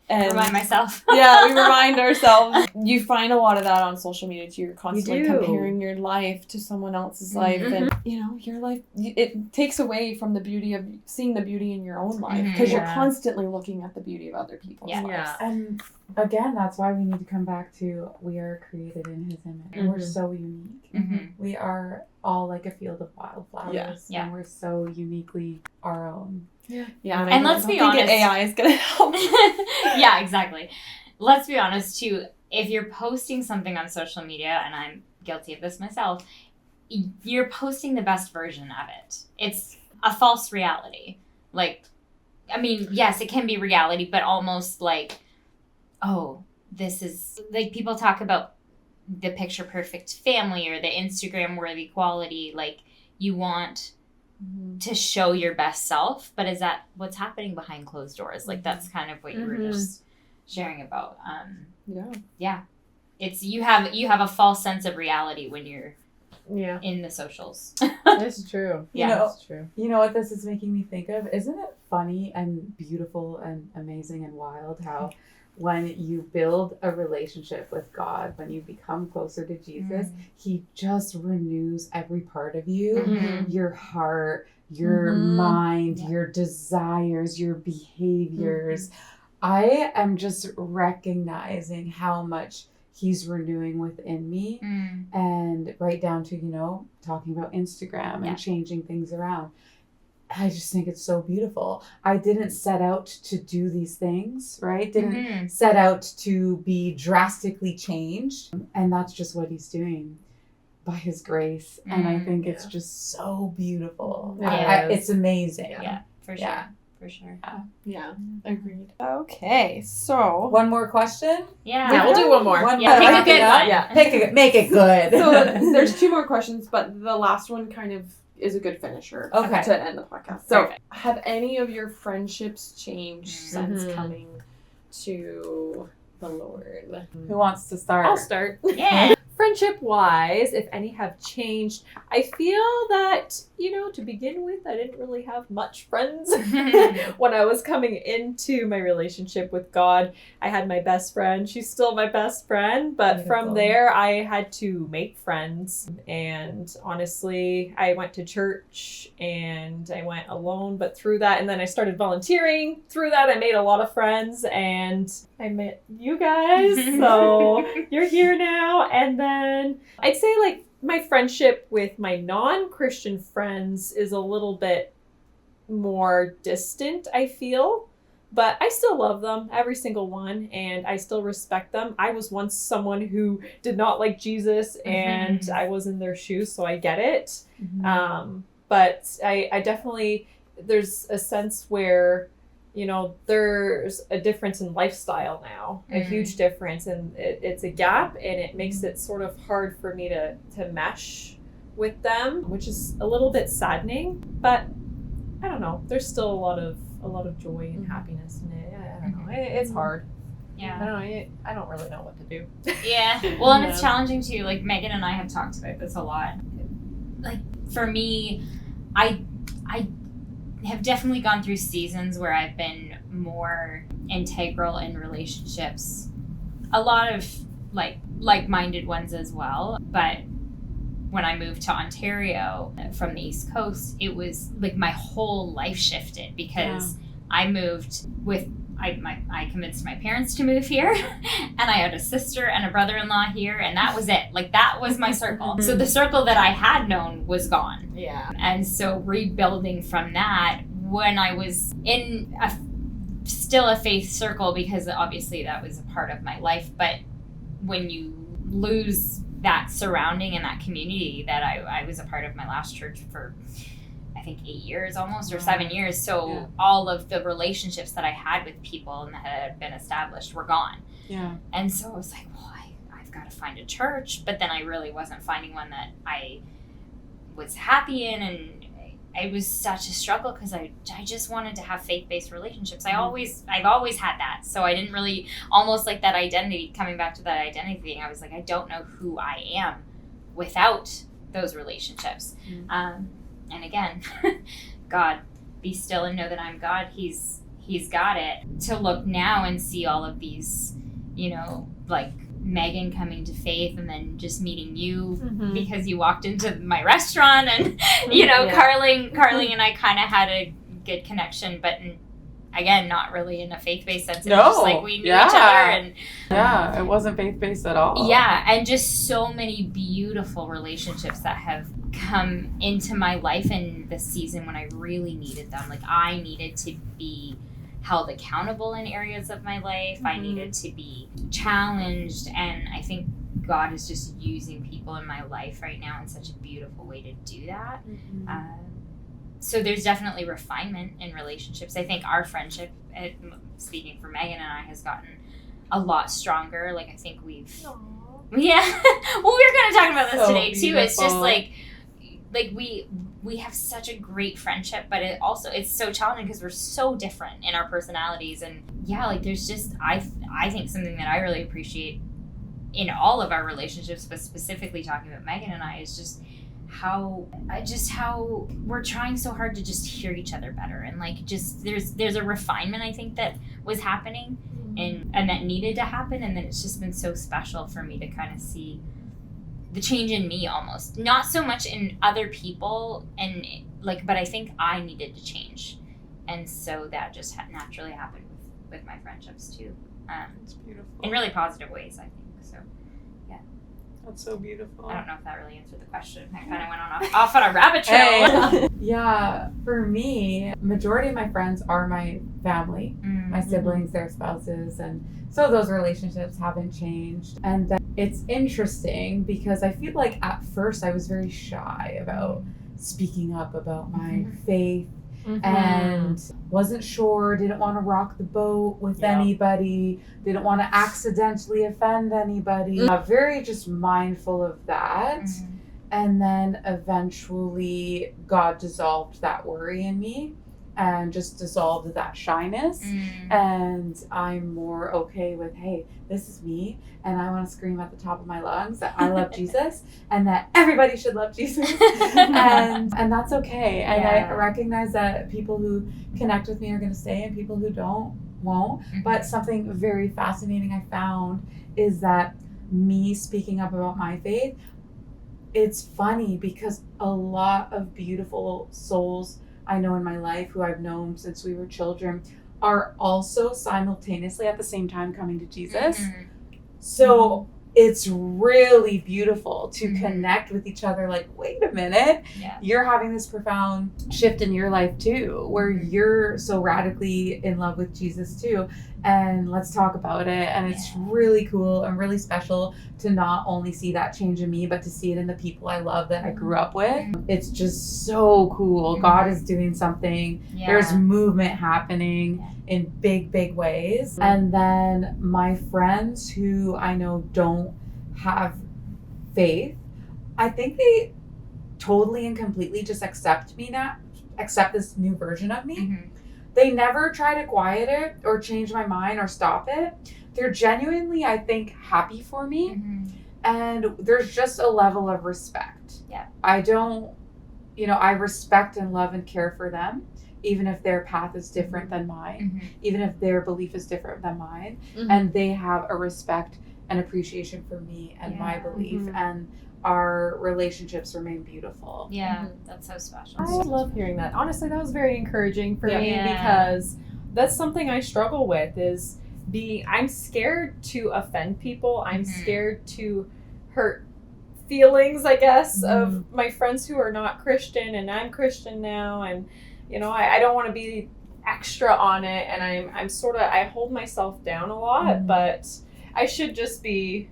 S1: And
S3: remind myself.
S1: We remind ourselves. You find a lot of that on social media too. You're constantly comparing your life to someone else's life, and your life, it takes away from the beauty of seeing the beauty in your own life, because you're constantly looking at the beauty of other people's lives.
S4: And again, that's why we need to come back to, we are created in His image, and we're so unique. We are all like a field of wildflowers, and we're so uniquely our own.
S3: And let's be honest,
S1: AI is gonna help.
S3: Exactly. Let's be honest too. If you're posting something on social media, and I'm guilty of this myself, you're posting the best version of it. It's a false reality. Like, I mean, yes, it can be reality, but almost like, oh, this is, like, people talk about the picture perfect family or the Instagram worthy quality. Like, you want to show your best self, but is that what's happening behind closed doors? Like, that's kind of what you were just sharing about. Yeah. It's you have a false sense of reality when you're in the socials.
S5: It's true.
S4: It's
S5: true.
S4: You know what this is making me think of? Isn't it funny and beautiful and amazing and wild how when you build a relationship with God, when you become closer to Jesus, he just renews every part of you, your heart, your mind, your desires, your behaviors. I am just recognizing how much he's renewing within me, and right down to, talking about Instagram and changing things around. I just think it's so beautiful. I didn't set out to do these things, right? Didn't set out to be drastically changed. And that's just what he's doing by his grace. And I think it's just so beautiful. It's amazing.
S3: Yeah, for sure.
S4: Yeah.
S3: For sure.
S1: Yeah, agreed. Okay, so
S4: One more question?
S3: Yeah.
S5: We'll do one more.
S3: Yeah, pick a good one.
S4: Make it good.
S1: so there's 2 more questions, but the last one kind of is a good finisher to end the podcast. So, have any of your friendships changed since coming to the Lord?
S4: Who wants to start?
S5: I'll start.
S3: Yeah.
S5: Friendship wise, if any have changed, I feel that, to begin with, I didn't really have much friends when I was coming into my relationship with God. I had my best friend. She's still my best friend. But from there, I had to make friends. And honestly, I went to church and I went alone. But through that, and then I started volunteering. Through that, I made a lot of friends and I met you guys. So you're here now. And then I'd say like my friendship with my non-Christian friends is a little bit more distant, I feel. But I still love them, every single one, and I still respect them. I was once someone who did not like Jesus, and I was in their shoes, so I get it. But I definitely, there's a sense where, there's a difference in lifestyle now, a huge difference, and it's a gap, and it makes it sort of hard for me to mesh with them, which is a little bit saddening, but I don't know, there's still a lot of joy and happiness in it. I don't know, it's hard.
S3: Yeah.
S5: I don't really know what to do.
S3: Yeah. Well, and it's challenging too. Like, Megan and I have talked about this a lot. Like, for me, I have definitely gone through seasons where I've been more integral in relationships. A lot of like-minded ones as well. But when I moved to Ontario from the East Coast, it was like my whole life shifted because I moved with I convinced my parents to move here, and I had a sister and a brother-in-law here, and that was it. Like, that was my circle. So the circle that I had known was gone.
S5: Yeah.
S3: And so rebuilding from that, when I was in still a faith circle, because obviously that was a part of my life, but when you lose that surrounding and that community that I was a part of my last church for, I think 8 years almost, or 7 years. So all of the relationships that I had with people and that had been established were gone.
S4: Yeah.
S3: And so I was like, well, I've got to find a church. But then I really wasn't finding one that I was happy in. And it was such a struggle because I just wanted to have faith-based relationships. I've always had that. So I didn't really, almost like that identity, coming back to that identity thing, I was like, I don't know who I am without those relationships. And again, God, be still and know that I'm God. He's got it. To look now and see all of these, like Megan coming to faith, and then just meeting you because you walked into my restaurant, and Carling and I kind of had a good connection, but again, not really in a faith-based sense. It was just like we knew each other, and
S4: it wasn't faith-based at all.
S3: Yeah, and just so many beautiful relationships that have come into my life in the season when I really needed them. Like, I needed to be held accountable in areas of my life. I needed to be challenged, and I think God is just using people in my life right now in such a beautiful way to do that. So there's definitely refinement in relationships. I think our friendship, speaking for Megan and I, has gotten a lot stronger. Like, I think we've Yeah. Well, we were kind of talking about this
S4: So
S3: today too. It's just
S4: beautiful.
S3: like we have such a great friendship, but it's so challenging because we're so different in our personalities. And yeah, like there's just I think something that I really appreciate in all of our relationships, but specifically talking about Megan and I, is just how we're trying so hard to just hear each other better, and like just there's a refinement I think that was happening and that needed to happen, and then it's just been so special for me to kind of see the change in me, almost not so much in other people, and like, but I think I needed to change, and so that just naturally happened with my friendships too,
S6: It's beautiful.
S3: in really positive ways I think. So
S6: That's so beautiful.
S3: I don't know if that really answered the question. I kind of went off on a rabbit trail.
S4: Hey. Yeah, for me, majority of my friends are my family, my siblings, their spouses, and so those relationships haven't changed. And then it's interesting because I feel like at first I was very shy about speaking up about my faith and wasn't sure, didn't want to rock the boat with anybody, didn't want to accidentally offend anybody. Very just mindful of that. And then eventually God dissolved that worry in me and just dissolved that shyness. And I'm more okay with, hey, this is me, and I want to scream at the top of my lungs that I love Jesus and that everybody should love Jesus. and that's okay. And I recognize that people who connect with me are going to stay and people who don't won't. But something very fascinating I found is that me speaking up about my faith, it's funny because a lot of beautiful souls I know in my life who I've known since we were children are also simultaneously at the same time coming to Jesus. So it's really beautiful to connect with each other. Like, wait a minute, you're having this profound shift in your life too, where you're so radically in love with Jesus too. And let's talk about it. And it's really cool and really special to not only see that change in me, but to see it in the people I love that I grew up with. It's just so cool. God is doing something. There's movement happening in big, big ways. And then my friends who I know don't have faith, I think they totally and completely just accept me now, accept this new version of me. They never try to quiet it or change my mind or stop it. They're genuinely, I think, happy for me. And there's just a level of respect. I don't, I respect and love and care for them, even if their path is different than mine, even if their belief is different than mine. And they have a respect and appreciation for me and my belief. And our relationships remain beautiful.
S3: That's so special.
S5: I love hearing that. Honestly, that was very encouraging for me because that's something I struggle with is I'm scared to offend people. I'm scared to hurt feelings, I guess, of my friends who are not Christian, and I'm Christian now, and I don't want to be extra on it, and I'm sort of, I hold myself down a lot, but I should just be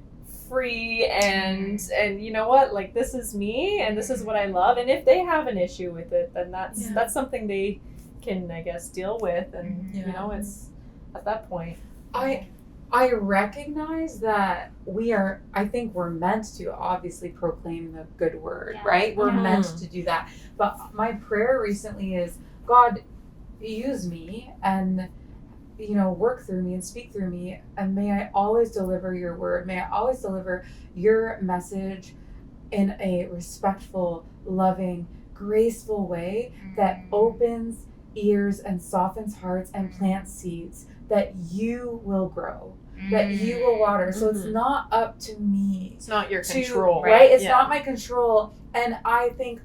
S5: free and you know what, like, this is me and this is what I love, and if they have an issue with it, then that's something they can, I guess, deal with, and it's at that point.
S4: I recognize that I think we're meant to obviously proclaim the good word, right? We're meant to do that. But my prayer recently is, God, use me and work through me and speak through me, and may I always deliver your word. May I always deliver your message in a respectful, loving, graceful way that opens ears and softens hearts and plants seeds that you will grow, that you will water. So it's not up to me.
S1: It's not your control.
S4: Right? It's not my control. And I think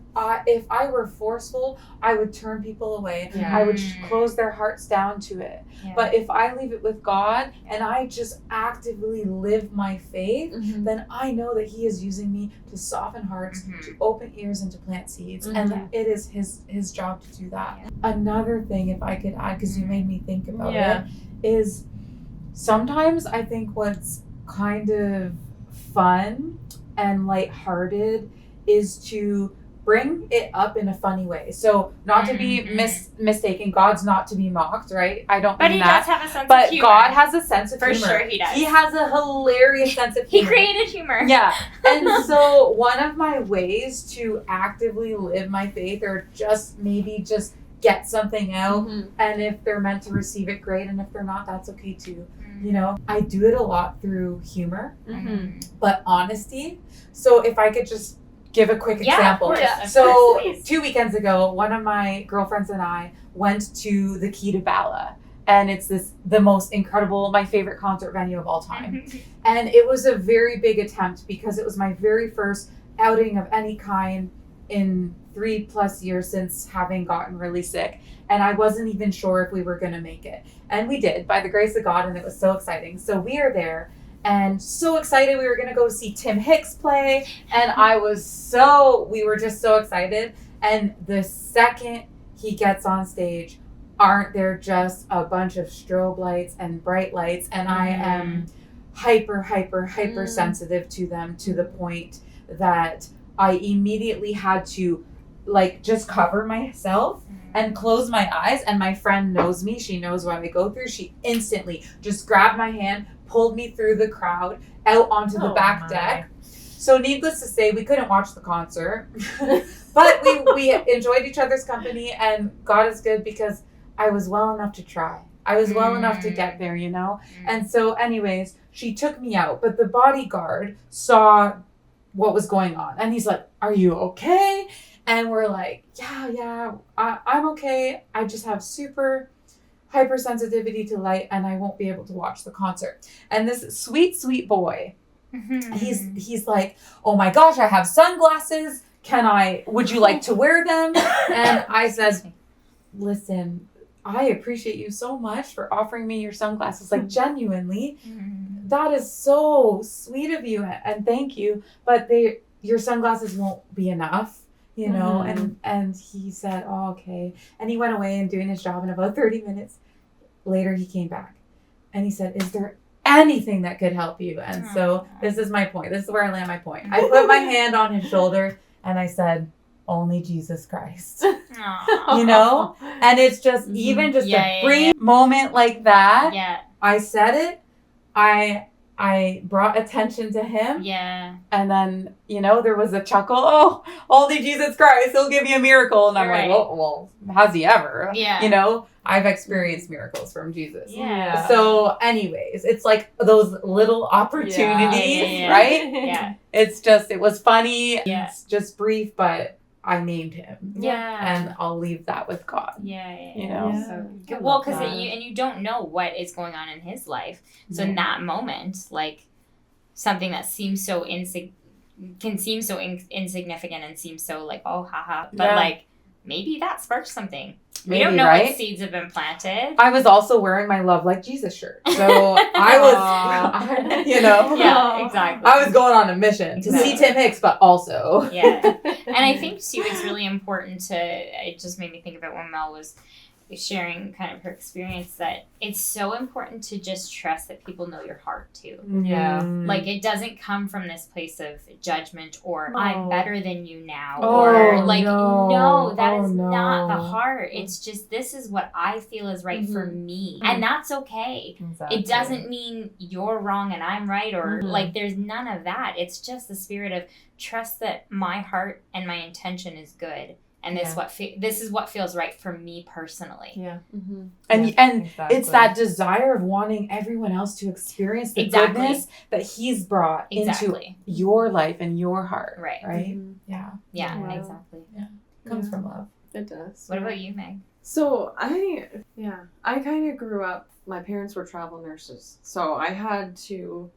S4: if I were forceful, I would turn people away. I would close their hearts down to it. But if I leave it with God and I just actively live my faith, then I know that He is using me to soften hearts, to open ears, and to plant seeds. And that it is His job to do that. Another thing, if I could add, because you made me think about it, is sometimes I think what's kind of fun and lighthearted is to bring it up in a funny way. So not to be mistaken, God's not to be mocked, right? I don't
S3: But
S4: mean
S3: he
S4: that.
S3: does have a sense
S4: But
S3: of humor.
S4: God has a sense of
S3: For
S4: humor.
S3: sure he does.
S4: He has a hilarious sense of
S3: He
S4: humor.
S3: created humor.
S4: Yeah. And so one of my ways to actively live my faith, or just get something out, and if they're meant to receive it, great, and if they're not, that's okay too. You know, I do it a lot through humor, but honesty. So if I could just give a quick example. So 2 weekends ago, one of my girlfriends and I went to the Key to Bala. And it's the most incredible, my favorite concert venue of all time. And it was a very big attempt because it was my very first outing of any kind in 3+ years since having gotten really sick. And I wasn't even sure if we were going to make it. And we did, by the grace of God, and it was so exciting. So we are there and so excited. We were going to go see Tim Hicks play. And we were just so excited. And the second he gets on stage, aren't there just a bunch of strobe lights and bright lights? And I am hyper sensitive to them, to the point that I immediately had to just cover myself and close my eyes. And my friend knows me. She knows what I go through. She instantly just grabbed my hand, pulled me through the crowd out onto the back deck. So needless to say, we couldn't watch the concert, but we enjoyed each other's company, and God is good because I was well enough to try. I was well enough to get there, you know? And so anyways, she took me out, but the bodyguard saw what was going on. And he's like, "Are you okay?" And we're like, yeah, I'm okay. I just have super hypersensitivity to light and I won't be able to watch the concert. And this sweet boy, he's like, "Oh my gosh, I have sunglasses. Would you like to wear them?" And I said, "Listen, I appreciate you so much for offering me your sunglasses. Like, genuinely, that is so sweet of you, and thank you. But your sunglasses won't be enough, you know." And he said, "Oh, okay." And he went away and doing his job. And about 30 minutes later, he came back, and he said, "Is there anything that could help you?" And so this is my point. This is where I land my point. I put my hand on his shoulder, and I said, "Only Jesus Christ." You know? And it's just even just a brief moment like that.
S3: Yeah.
S4: I said it. I brought attention to him.
S3: Yeah.
S4: And then, you know, there was a chuckle. "Oh, only Jesus Christ, he'll give you a miracle." And I'm like, well, has he ever?
S3: Yeah.
S4: You know, I've experienced miracles from Jesus.
S3: Yeah.
S4: So anyways, it's like those little opportunities, right?
S3: Yeah.
S4: It was funny.
S3: Yeah.
S4: It's just brief, but I named him.
S3: Yeah.
S4: And I'll leave that with God.
S3: Yeah.
S4: You know?
S5: Yeah.
S3: So, well, because you don't know what is going on in his life. So in that moment, like, something that seems so insignificant and seems so like, oh, haha. But like, maybe that sparked something. We don't know what seeds have been planted.
S4: I was also wearing my Love Like Jesus shirt. So I was, you know.
S3: Yeah, exactly.
S4: I was going on a mission to see Tim Hicks, but also.
S3: Yeah. And I think, too, it's really important it just made me think of it when Mel was sharing kind of her experience, that it's so important to just trust that people know your heart too.
S5: Yeah.
S3: Like, it doesn't come from this place of judgment or I'm better than you now, no, that is not the heart. It's just, this is what I feel is right for me, and that's okay.
S5: Exactly.
S3: It doesn't mean you're wrong and I'm right, or like, there's none of that. It's just the spirit of trust that my heart and my intention is good. And this is what feels right for me personally.
S5: Yeah.
S4: And
S5: exactly.
S4: It's that desire of wanting everyone else to experience the goodness that he's brought into your life and your heart.
S3: Right.
S4: Right?
S3: Yeah,
S5: Wow.
S3: exactly.
S4: Yeah. Comes from love.
S1: It does.
S3: What about you, Meg?
S1: So I kind of grew up, my parents were travel nurses. So I had to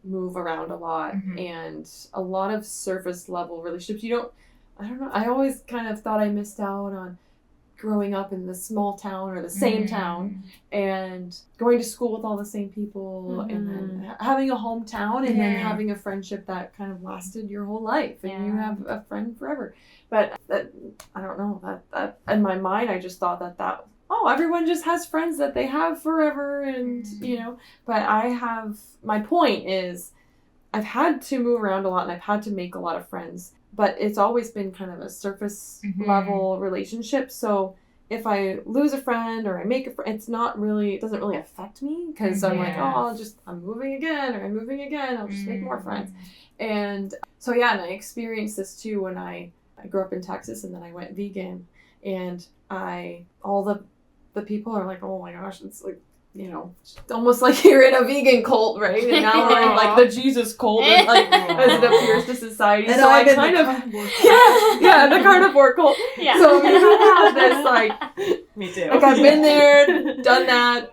S1: move around a lot and a lot of surface level relationships. I don't know. I always kind of thought I missed out on growing up in the small town or the same town and going to school with all the same people and then having a hometown and then having a friendship that kind of lasted your whole life and you have a friend forever. But I don't know, that in my mind, I just thought that everyone just has friends that they have forever and, you know, but my point is I've had to move around a lot and I've had to make a lot of friends. but it's always been kind of a surface level relationship. So if I lose a friend or I make a friend, it doesn't really affect me, because I'm like, oh, I'm moving again, or I'm moving again. I'll just make more friends. And so, yeah, and I experienced this too when I grew up in Texas, and then I went vegan, and all the people are like, oh my gosh, it's like, you know, almost like you're in a vegan cult, right? And now we're in like the Jesus cult, and like as it appears to society.
S6: And
S1: so I
S6: I'm
S1: kind
S6: in
S1: of
S6: the
S1: the carnivore cult.
S3: Yeah.
S1: So you have this like,
S6: Me too.
S1: like I've been there, done that.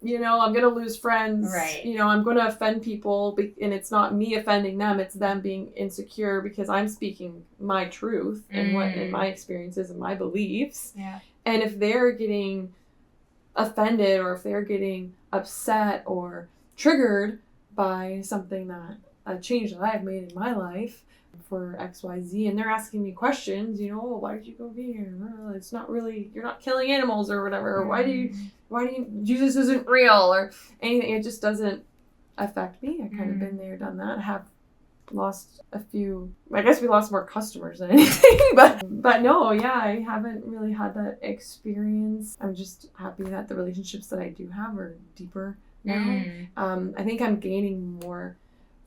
S1: You know, I'm gonna lose friends.
S3: Right.
S1: You know, I'm gonna offend people, and it's not me offending them; it's them being insecure because I'm speaking my truth and and my experiences and my beliefs.
S3: Yeah.
S1: And if they're getting offended, or if they're getting upset or triggered by something a change that I've made in my life for XYZ, and they're asking me questions, you know, why did you go vegan? It's not really, you're not killing animals or whatever. Or why do you, Jesus isn't real or anything. It just doesn't affect me. I've kind of been there, done that. I have lost a few, I guess we lost more customers than anything, but no, yeah, I haven't really had that experience. I'm just happy that the relationships that I do have are deeper now. I think I'm gaining more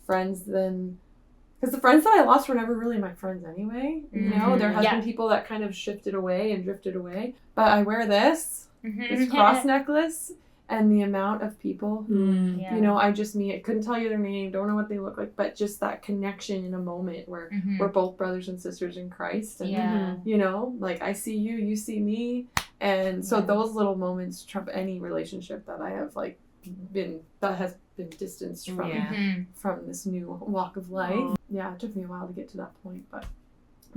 S1: friends than, because the friends that I lost were never really my friends anyway. You know, there has been people that kind of shifted away and drifted away, but I wear this cross necklace, and the amount of people who, you know, I just meet, I couldn't tell you their name, don't know what they look like, but just that connection in a moment where we're both brothers and sisters in Christ. And, you know, like I see you, you see me. And so those little moments trump any relationship that I have has been distanced from this new walk of life. Yeah, it took me a while to get to that point, but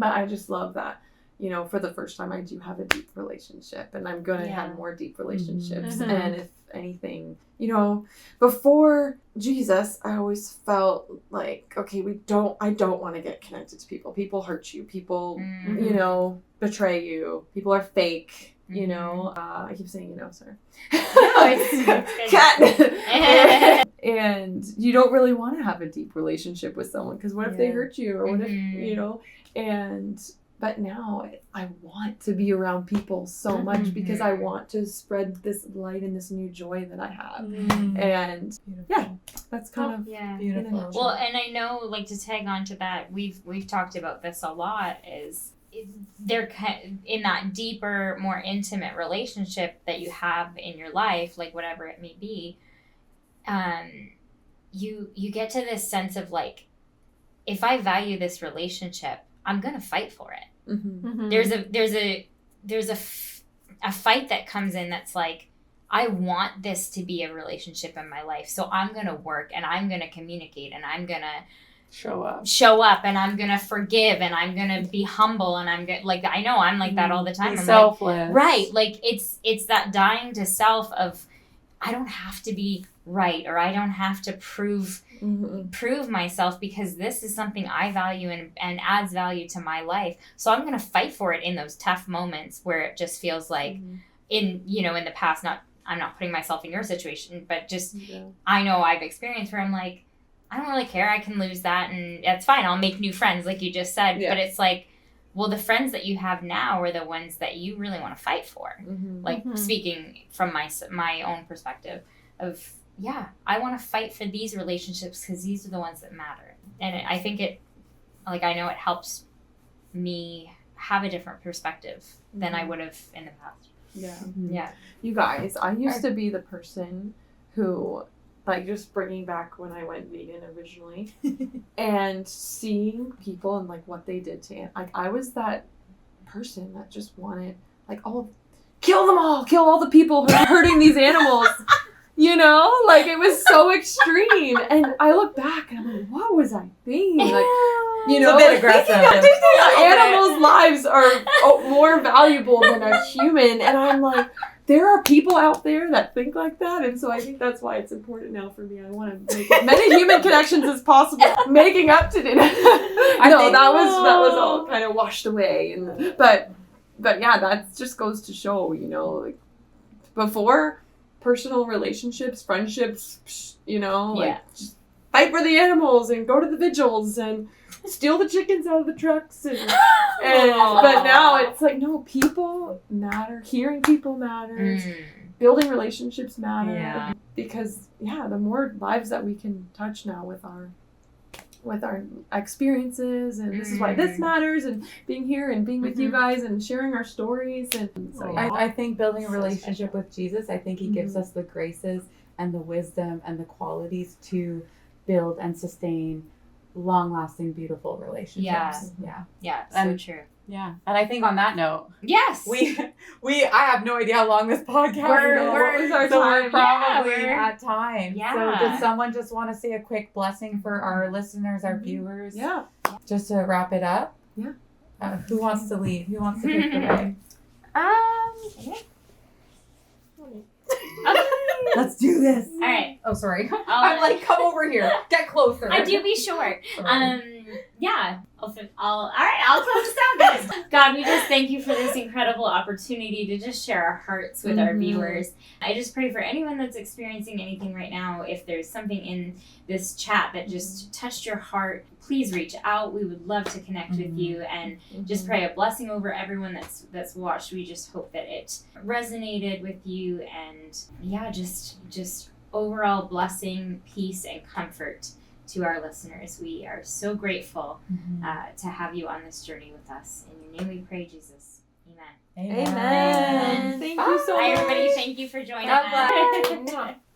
S1: I just love that, you know, for the first time I do have a deep relationship, and I'm going to have more deep relationships. And if anything, you know, before Jesus, I always felt like, okay, I don't want to get connected to people. People hurt you. People, you know, betray you. People are fake. You know, I keep saying, you know, sorry. Cat. And you don't really want to have a deep relationship with someone, because what if they hurt you, or what if, you know, but now I want to be around people so much, because I want to spread this light and this new joy that I have. And that's kind of
S6: beautiful.
S3: Well, and I know, like, to tag on to that, we've talked about this a lot, they're in that deeper, more intimate relationship that you have in your life, like whatever it may be, you get to this sense of like, if I value this relationship, I'm gonna fight for it. There's a fight that comes in that's like, I want this to be a relationship in my life, so I'm gonna work, and I'm gonna communicate, and I'm gonna show up, and I'm gonna forgive, and I'm gonna be humble, and I'm gonna, like, I know I'm like that all the time.
S4: Be
S3: I'm
S4: selfless.
S3: like, right, like it's that dying to self of, I don't have to be right, or I don't have to prove myself, because this is something I value and adds value to my life. So I'm gonna fight for it in those tough moments where it just feels like in the past, I'm not putting myself in your situation, but just I know I've experienced where I'm like, I don't really care, I can lose that, and that's fine, I'll make new friends, like you just said. But it's like, well, the friends that you have now are the ones that you really want to fight for. Like, speaking from my own perspective of, I want to fight for these relationships, because these are the ones that matter. And I think I know it helps me have a different perspective than I would have in the past. Yeah.
S1: You guys, I used to be the person who, like, just bringing back when I went vegan originally and seeing people and like what they did to like, I was that person that just wanted, like, kill them all, kill all the people who are hurting these animals. You know, like, it was so extreme. And I look back and I'm like, what was I thinking? Like, you know,
S6: it's a bit aggressive.
S1: Animals' lives are more valuable than a human. And I'm like, there are people out there that think like that. And so I think that's why it's important now for me. I want to make as many human connections as possible, making up to dinner. That was all kind of washed away. And but yeah, that just goes to show, you know, like, before personal relationships, friendships, you know, like, just fight for the animals and go to the vigils and steal the chickens out of the trucks. But now it's like, no, people matter. Hearing people matters. Building relationships matter.
S5: Yeah.
S1: Because, the more lives that we can touch now with our experiences, and this is why this matters, and being here and being with you guys and sharing our stories. And so,
S4: I think building a relationship with Jesus, I think he gives us the graces and the wisdom and the qualities to build and sustain long-lasting, beautiful relationships.
S3: Yeah, so
S4: And-
S3: true.
S4: Yeah. And I think on that note,
S3: Yes.
S4: I have no idea how long this podcast
S3: We're-
S4: is.
S1: what was our
S4: So
S1: time?
S4: we're probably
S3: we're-
S4: at time.
S3: Yeah.
S4: So does someone just want to say a quick blessing for our listeners, our viewers?
S1: Yeah.
S4: Just to wrap it up?
S1: Yeah.
S4: Who wants to lead? Who wants to take the way? Let's do this.
S3: All right.
S4: Oh, sorry.
S3: I'll-
S4: I'm like, come over here. Get closer.
S3: I do be short.
S4: Sorry.
S3: Yeah. All right. I'll close this out, guys. God, we just thank you for this incredible opportunity to just share our hearts with our viewers. I just pray for anyone that's experiencing anything right now. If there's something in this chat that just touched your heart, please reach out. We would love to connect with you, and just pray a blessing over everyone that's watched. We just hope that it resonated with you, and just overall blessing, peace, and comfort to our listeners. We are so grateful to have you on this journey with us. In your name we pray, Jesus. Amen.
S1: Amen. Thank you so
S3: Bye,
S1: much.
S3: everybody. Thank you for joining
S4: Bye-bye.
S3: us.